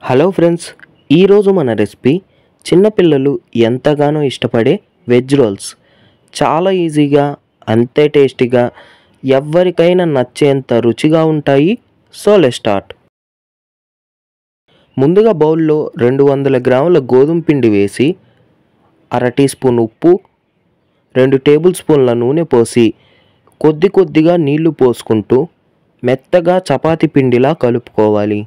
Hello friends, ఈరోజు మన recipe చిన్నపిల్లలు ఎంతగానో ఇష్టపడే వెజ్ రోల్స్. చాలా ఈజీగా, అంతే టేస్టీగా, ఎవరికైనా నచ్చేంత రుచిగా ఉంటాయి. So let's start. ముందుగా బౌల్లో 200 గ్రాముల గోధుమ పిండి వేసి, అర టీ స్పూన్ ఉప్పు, 2 టేబుల్ స్పూన్ల నూనె పోసి కొద్ది కొద్దిగా నీళ్లు పోసుకుంటూ మెత్తగా చపాతీ పిండిలా కలుపుకోవాలి.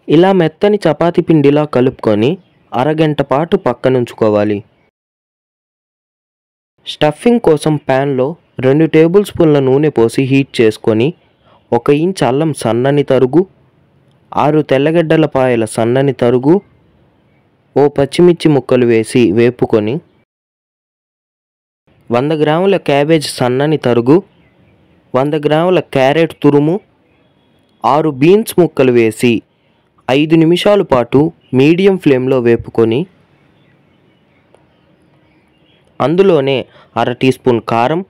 ఇలా మెత్తని చపాతీ పిండిలా కలుపుకొని అరగంట పాటు పక్కనుంచుకోవాలి. స్టఫింగ్ కోసం ప్యాన్లో 2 టేబుల్ స్పూన్ల నూనె పోసి హీట్ చేసుకొని 1 ఇంచ్ అల్లం సన్నని తరుగు, 6 తెల్లగడ్డల పాయల సన్నని తరుగు, ఓ పచ్చిమిర్చి ముక్కలు వేసి వేపుకొని 100 గ్రాముల క్యాబేజ్ సన్నని తరుగు, 100 గ్రాముల క్యారెట్ తురుము, 6 బీన్స్ ముక్కలు వేసి 5 నిమిషాల పాటు మీడియం ఫ్లేమ్లో వేపుకొని అందులోనే అర టీ స్పూన్ కారం,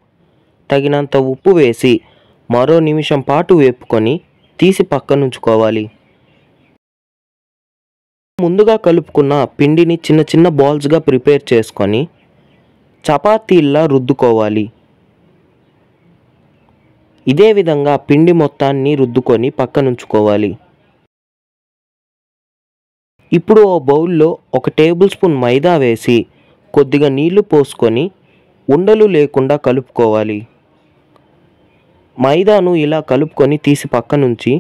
తగినంత ఉప్పు వేసి మరో నిమిషం పాటు వేపుకొని తీసి పక్కనుంచుకోవాలి. ముందుగా కలుపుకున్న పిండిని చిన్న చిన్న బాల్స్గా ప్రిపేర్ చేసుకొని చపాతీల్లా రుద్దుకోవాలి. ఇదే విధంగా పిండి మొత్తాన్ని రుద్దుకొని పక్కనుంచుకోవాలి. ఇప్పుడు ఓ బౌల్లో 1 టేబుల్ స్పూన్ మైదా వేసి కొద్దిగా నీళ్లు పోసుకొని ఉండలు లేకుండా కలుపుకోవాలి. మైదాను ఇలా కలుపుకొని తీసి పక్కనుంచి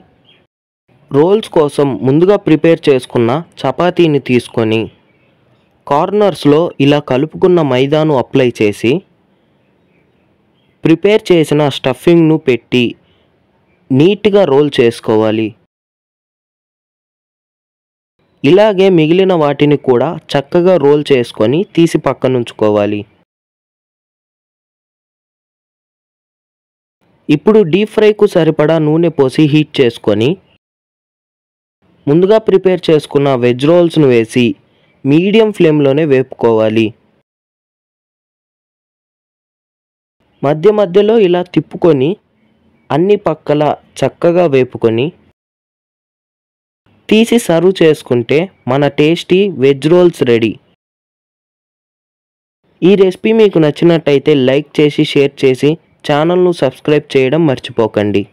రోల్స్ కోసం ముందుగా ప్రిపేర్ చేసుకున్న చపాతీని తీసుకొని కార్నర్స్లో ఇలా కలుపుకున్న మైదాను అప్లై చేసి ప్రిపేర్ చేసిన స్టఫింగ్ను పెట్టి నీట్గా రోల్ చేసుకోవాలి. ఇలాగే మిగిలిన వాటిని కూడా చక్కగా రోల్ చేసుకొని తీసి పక్కనుంచుకోవాలి. ఇప్పుడు డీప్ ఫ్రైకు సరిపడా నూనె పోసి హీట్ చేసుకొని ముందుగా ప్రిపేర్ చేసుకున్న వెజ్ రోల్స్ను వేసి మీడియం ఫ్లేమ్లోనే వేపుకోవాలి. మధ్య మధ్యలో ఇలా తిప్పుకొని అన్ని పక్కల చక్కగా వేపుకొని తీసి సర్వ్ చేసుకుంటే మన టేస్టీ వెజ్ రోల్స్ రెడీ. ఈ రెసిపీ మీకు నచ్చినట్టయితే లైక్ చేసి షేర్ చేసి ఛానల్ను సబ్స్క్రైబ్ చేయడం మర్చిపోకండి.